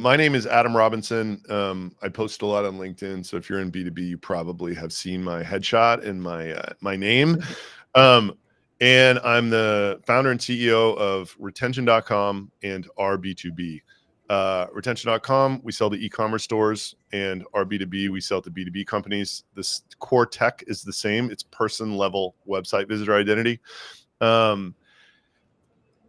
my name is Adam Robinson. I post a lot on LinkedIn. So if you're in B2B, you probably have seen my headshot and my name. And I'm the founder and CEO of retention.com and RB2B. Retention.com, we sell to e-commerce stores, and RB2B, we sell to B2B companies. This core tech is the same. It's person level website visitor identity.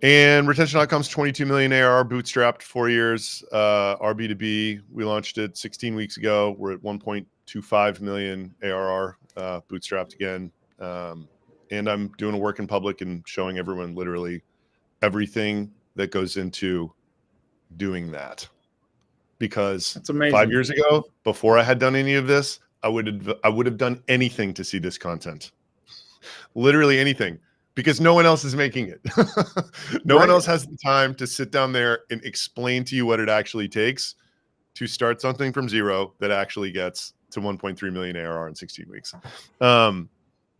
And retention.com's 22 million ARR bootstrapped, 4 years. RB2B, we launched it 16 weeks ago. We're at 1.25 million ARR bootstrapped again. And I'm doing a work in public and showing everyone literally everything that goes into doing that. Because 5 years ago, before I had done any of this, I would have done anything to see this content. Literally anything. Because no one else is making it. No one else has the time to sit down there and explain to you what it actually takes to start something from zero that actually gets to 1.3 million ARR in 16 weeks. On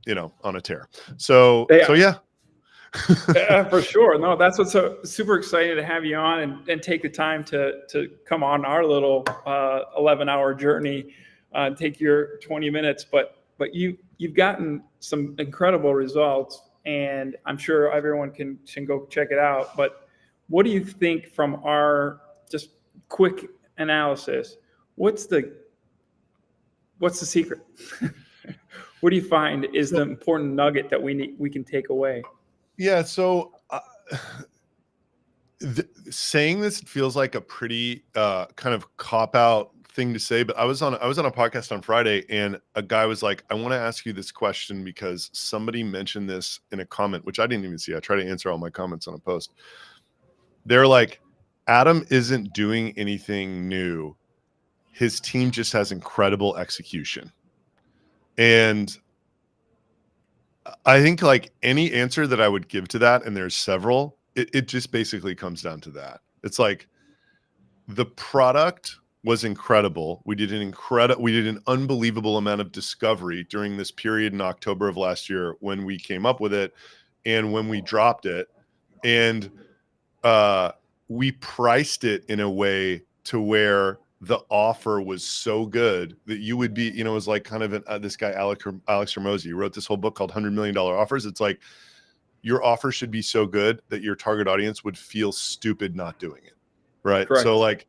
a tear. So yeah. Yeah, for sure. No, that's what's so super excited to have you on and take the time to come on our little 11-hour journey, take your 20 minutes. But you've gotten some incredible results. And I'm sure everyone can go check it out. But what do you think from our just quick analysis? What's the secret? What do you find is the important nugget that we can take away? Yeah. So saying this feels like a pretty kind of cop out thing to say, but I was on a podcast on Friday, and a guy was like, I want to ask you this question because somebody mentioned this in a comment, which I didn't even see. I try to answer all my comments on a post. They're like, Adam isn't doing anything new. His team just has incredible execution. And I think like any answer that I would give to that, and there's several, it just basically comes down to that. It's like the product was incredible. We did an unbelievable amount of discovery during this period in October of last year when we came up with it and when we dropped it. And we priced it in a way to where the offer was so good that you would be, it was like kind of this guy, Alex Hormozy, wrote this whole book called $100 Million Offers. It's like your offer should be so good that your target audience would feel stupid not doing it. Right. Correct. So like,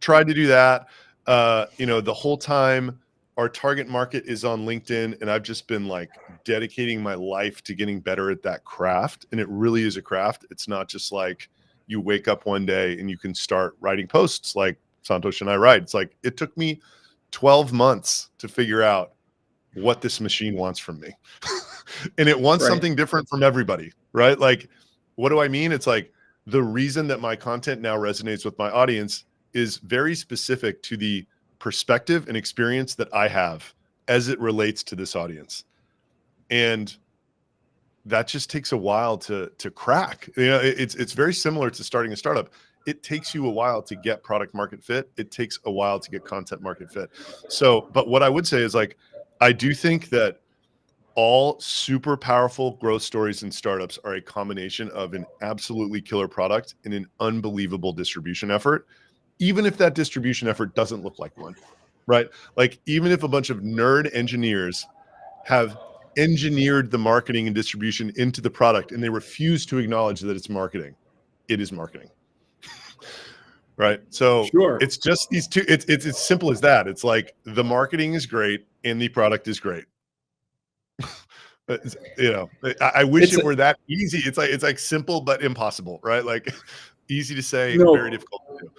tried to do that. The whole time our target market is on LinkedIn, and I've just been like dedicating my life to getting better at that craft. And it really is a craft. It's not just like you wake up one day and you can start writing posts like Santosh and I write. It's like, it took me 12 months to figure out what this machine wants from me. And it wants something different from everybody, right? Like, what do I mean? It's like the reason that my content now resonates with my audience is very specific to the perspective and experience that I have as it relates to this audience. And that just takes a while to crack. It's very similar to starting a startup. It takes you a while to get product market fit. It takes a while to get content market fit. So, but what I would say is like, I do think that all super powerful growth stories in startups are a combination of an absolutely killer product and an unbelievable distribution effort, even if that distribution effort doesn't look like one, right? Like even if a bunch of nerd engineers have engineered the marketing and distribution into the product and they refuse to acknowledge that it's marketing, it is marketing. Right. So it's just these two, it's as simple as that. It's like the marketing is great and the product is great. I wish it were that easy. It's like simple, but impossible, right? Like easy to say, very difficult to do.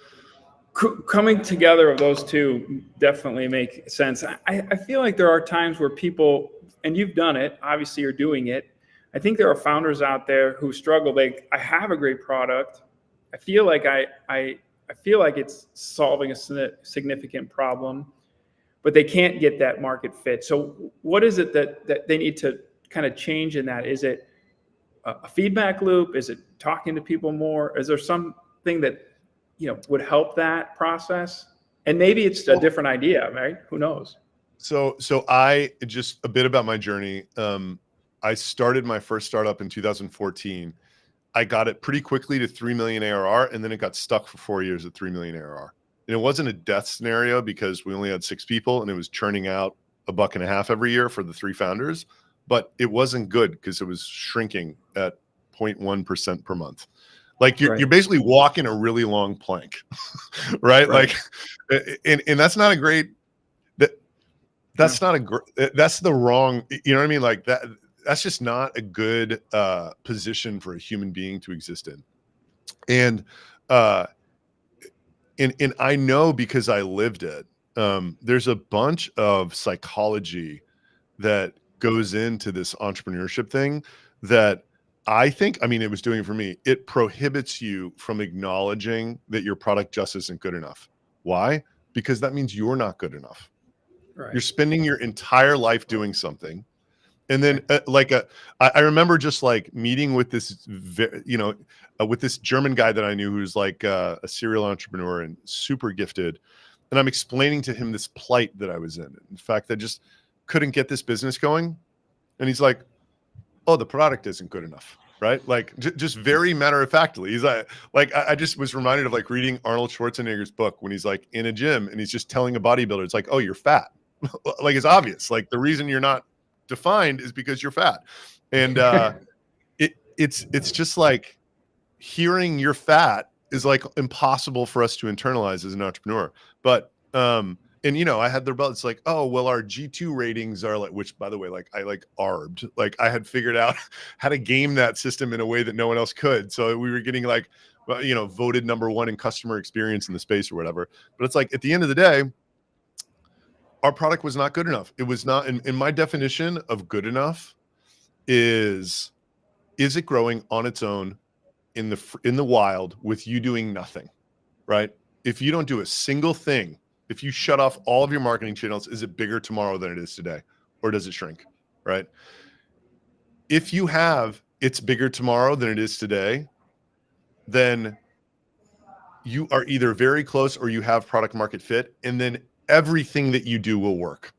Coming together of those two definitely make sense. I feel like there are times where people, and you've done it, obviously you're doing it. I think there are founders out there who struggle. Like, I have a great product. I feel like I feel like it's solving a significant problem, but they can't get that market fit. So what is it that they need to kind of change in that? Is it a feedback loop? Is it talking to people more? Is there something that, would help that process? And maybe it's a different idea, right? Who knows? So I just a bit about my journey. I started my first startup in 2014. I got it pretty quickly to 3 million ARR, and then it got stuck for 4 years at 3 million ARR. And it wasn't a death scenario because we only had 6 people and it was churning out $1.50 every year for the 3 founders, but it wasn't good because it was shrinking at 0.1% per month. Like you're basically walking a really long plank, right? Like, and that's not a great, that's not a great, that's the wrong, you know what I mean? Like that's just not a good position for a human being to exist in. And I know because I lived it, there's a bunch of psychology that goes into this entrepreneurship thing that I think, I mean, it was doing it for me. It prohibits you from acknowledging that your product just isn't good enough. Why? Because that means you're not good enough. You're spending your entire life doing something. And then I remember just like meeting with this, with this German guy that I knew who's like a serial entrepreneur and super gifted. And I'm explaining to him this plight that I was in. In fact, I just couldn't get this business going. And he's like, oh, the product isn't good enough. Right. Like just very matter of factly. He's like I just was reminded of like reading Arnold Schwarzenegger's book when he's like in a gym and he's just telling a bodybuilder, it's like, oh, you're fat. Like it's obvious. Like the reason you're not defined is because you're fat. And it's just like hearing you're fat is like impossible for us to internalize as an entrepreneur. But and I had the rebel. It's like, oh, well, our G2 ratings are like, which by the way, like I like ARB'd, like I had figured out how to game that system in a way that no one else could. So we were getting like, voted #1 in customer experience in the space or whatever. But it's like at the end of the day, our product was not good enough. It was not, in my definition of good enough is it growing on its own in the wild with you doing nothing, right? If you don't do a single thing, if you shut off all of your marketing channels, is it bigger tomorrow than it is today? Or does it shrink, right? If you have it's bigger tomorrow than it is today, then you are either very close or you have product market fit, and then everything that you do will work.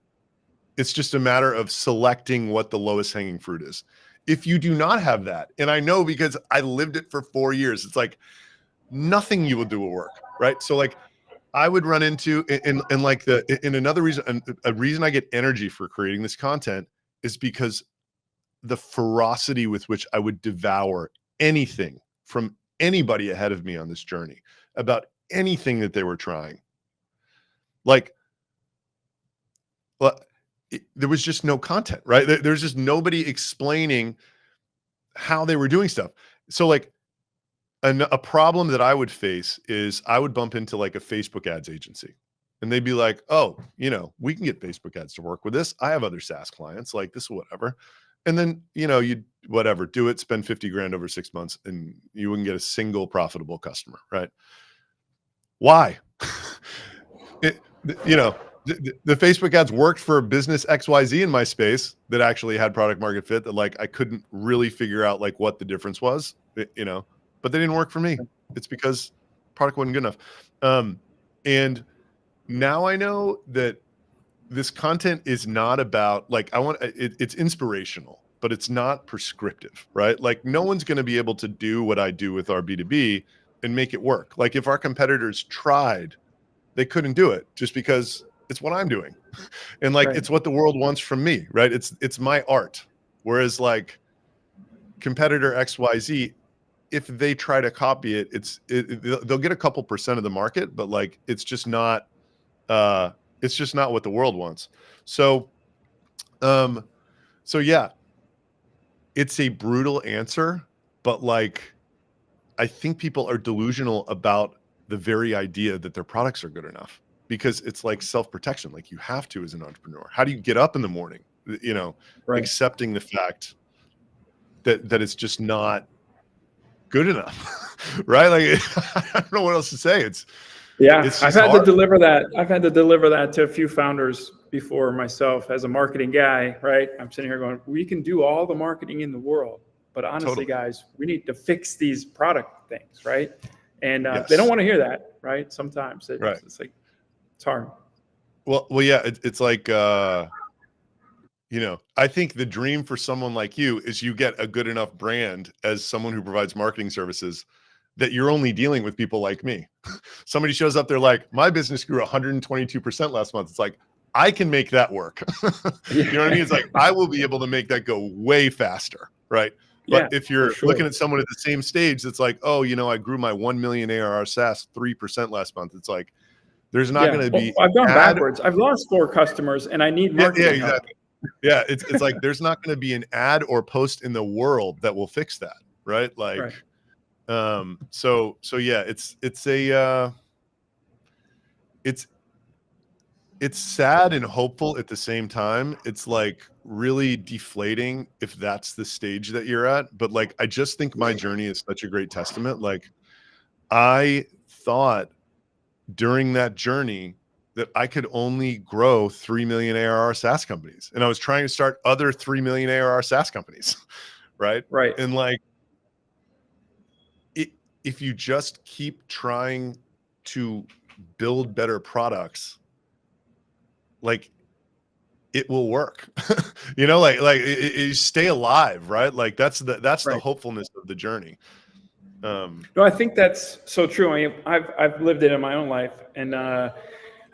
It's just a matter of selecting what the lowest hanging fruit is. If you do not have that, and I know because I lived it for 4 years, it's like nothing you will do will work, right? So like I would run into in another reason, and a reason I get energy for creating this content is because the ferocity with which I would devour anything from anybody ahead of me on this journey about anything that they were trying. Like, well, there was just no content, right? There's just nobody explaining how they were doing stuff. So like a problem that I would face is I would bump into like a Facebook ads agency and they'd be like, oh, we can get Facebook ads to work with this. I have other SaaS clients like this, whatever. And then, you'd whatever, do it, spend 50 grand over 6 months and you wouldn't get a single profitable customer, right? Why? The Facebook ads worked for business XYZ in my space that actually had product market fit that like I couldn't really figure out like what the difference was, but they didn't work for me. It's because product wasn't good enough. And now I know that this content is not about like, it's inspirational, but it's not prescriptive, right? Like no one's going to be able to do what I do with our B2B and make it work. Like if our competitors tried, they couldn't do it just because it's what I'm doing. And like, it's what the world wants from me, right? It's my art. Whereas like competitor XYZ, if they try to copy it, they'll get a couple percent of the market, but like, it's just not what the world wants. So yeah, it's a brutal answer, but like, I think people are delusional about the very idea that their products are good enough because it's like self-protection. Like you have to as an entrepreneur. How do you get up in the morning, accepting the fact that it's just not good enough, right? Like I don't know what else to say. I've had to deliver that. I've had to deliver that to a few founders before myself as a marketing guy, right? I'm sitting here going, we can do all the marketing in the world, but honestly, guys, we need to fix these product things, right? And they don't want to hear that, right? Sometimes it's like, it's hard. Well, yeah, it's like, I think the dream for someone like you is you get a good enough brand as someone who provides marketing services that you're only dealing with people like me. Somebody shows up, they're like, my business grew 122% last month. It's like, I can make that work. You know what I mean? It's like, I will be able to make that go way faster, right? But if you're looking at someone at the same stage that's like, oh, you know, I grew my 1 million ARR SaaS 3% last month. It's like, there's not going to be. I've gone backwards. I've lost 4 customers and I need marketing help. Yeah, it's like there's not going to be an ad or post in the world that will fix that, right? Like, so yeah, it's sad and hopeful at the same time. It's like really deflating if that's the stage that you're at. But like, I just think my journey is such a great testament. Like, I thought during that journey that I could only grow 3 million ARR SaaS companies. And I was trying to start other 3 million ARR SaaS companies. Right. And like, if you just keep trying to build better products, like it will work. You know, like you stay alive, right? Like that's the hopefulness of the journey. No, I think that's so true. I mean, I've lived it in my own life, and a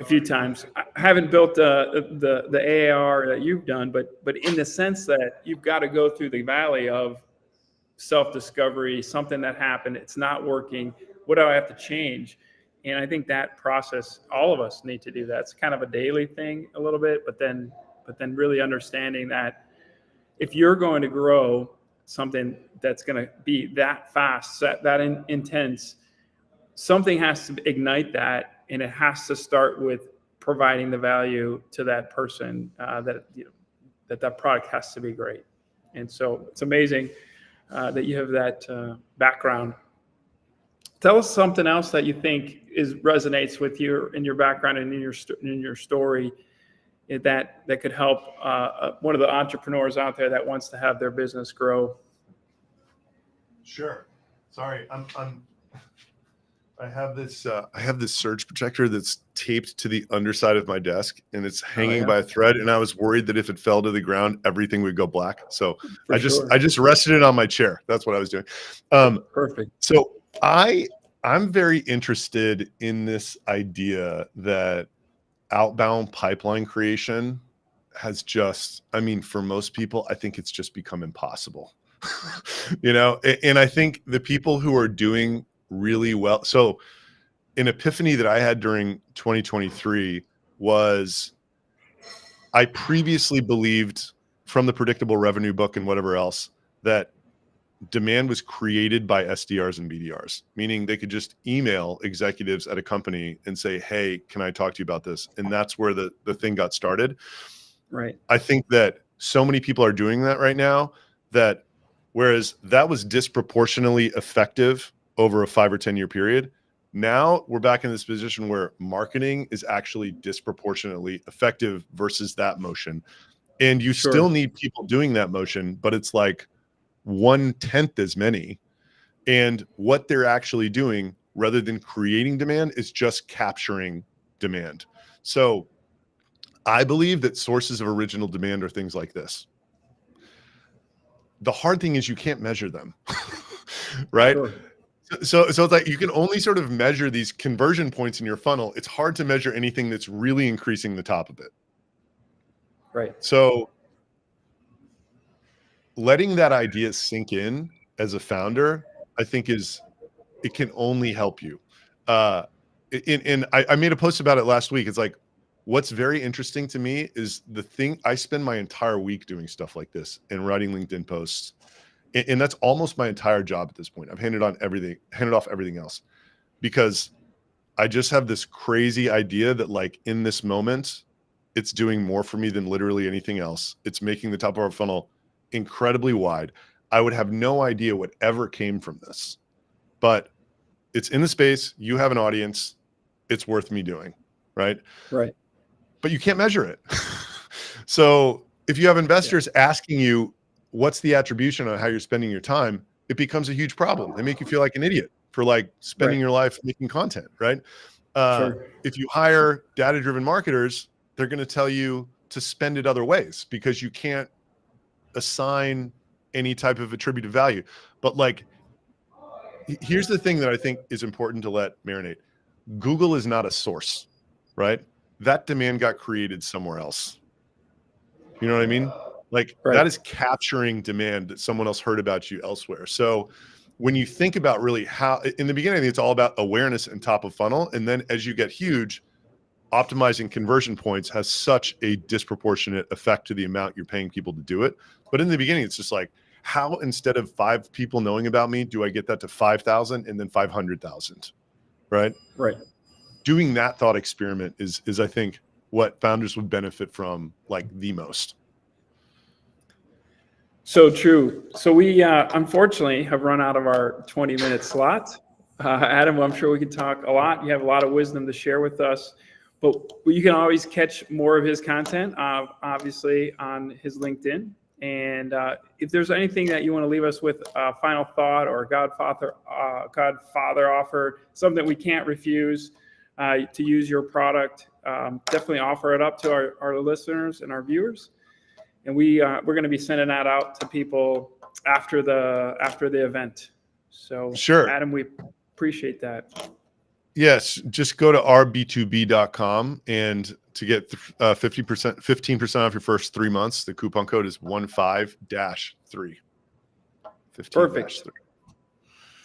few times. I haven't built the ARR that you've done, but in the sense that you've got to go through the valley of self-discovery, something that happened, it's not working. What do I have to change? And I think that process, all of us need to do that. It's kind of a daily thing a little bit, but then really understanding that if you're going to grow something that's going to be that fast, that intense, something has to ignite that, and it has to start with providing the value to that person, that product has to be great. And so it's amazing that you have that background. Tell us something else that you think resonates with you in your background and in your story that could help one of the entrepreneurs out there that wants to have their business grow. Sure. Sorry, I have this surge protector that's taped to the underside of my desk, and it's hanging by a thread. And I was worried that if it fell to the ground, everything would go black. So I just rested it on my chair. That's what I was doing. Perfect. So I'm very interested in this idea that outbound pipeline creation has just, I mean, for most people, I think it's just become impossible. You know, and I think the people who are doing really well. So an epiphany that I had during 2023 was I previously believed from the predictable revenue book and whatever else that demand was created by SDRs and BDRs, meaning they could just email executives at a company and say, hey, can I talk to you about this? And that's where the thing got started. Right. I think that so many people are doing that right now that whereas that was disproportionately effective over a 5 or 10 year period, now we're back in this position where marketing is actually disproportionately effective versus that motion. And you still need people doing that motion, but it's like 1/10 as many. And what they're actually doing rather than creating demand is just capturing demand. So I believe that sources of original demand are things like this. The hard thing is you can't measure them, right? So it's like you can only sort of measure these conversion points in your funnel. It's hard to measure anything that's really increasing the top of it. Right. So letting that idea sink in as a founder, I think it can only help you. And I made a post about it last week. It's like, what's very interesting to me is the thing, I spend my entire week doing stuff like this and writing LinkedIn posts. And that's almost my entire job at this point. I've handed off everything else because I just have this crazy idea that like in this moment, it's doing more for me than literally anything else. It's making the top of our funnel incredibly wide. I would have no idea what ever came from this, but it's in the space. You have an audience. It's worth me doing. Right. Right. But you can't measure it. So if you have investors asking you, what's the attribution on how you're spending your time, it becomes a huge problem. They make you feel like an idiot for like spending your life making content, right? If you hire data-driven marketers, they're going to tell you to spend it other ways because you can't assign any type of attributed value. But like, here's the thing that I think is important to let marinate. Google is not a source, right? That demand got created somewhere else. You know what I mean? Like that is capturing demand that someone else heard about you elsewhere. So when you think about really how, in the beginning, it's all about awareness and top of funnel. And then as you get huge, optimizing conversion points has such a disproportionate effect to the amount you're paying people to do it. But in the beginning, it's just like, how instead of 5 people knowing about me, do I get that to 5,000 and then 500,000, right? Right. Doing that thought experiment is I think what founders would benefit from like the most. So true. So we unfortunately have run out of our 20-minute slot. Adam, I'm sure we could talk a lot. You have a lot of wisdom to share with us, but you can always catch more of his content, obviously, on his LinkedIn. And if there's anything that you want to leave us with, a final thought or Godfather offer, something we can't refuse to use your product, definitely offer it up to our listeners and our viewers. And we're going to be sending that out to people after the event. So sure, Adam, we appreciate that. Yes, just go to rb2b.com and to get 15% off your first 3 months. The coupon code is 15-3. Perfect.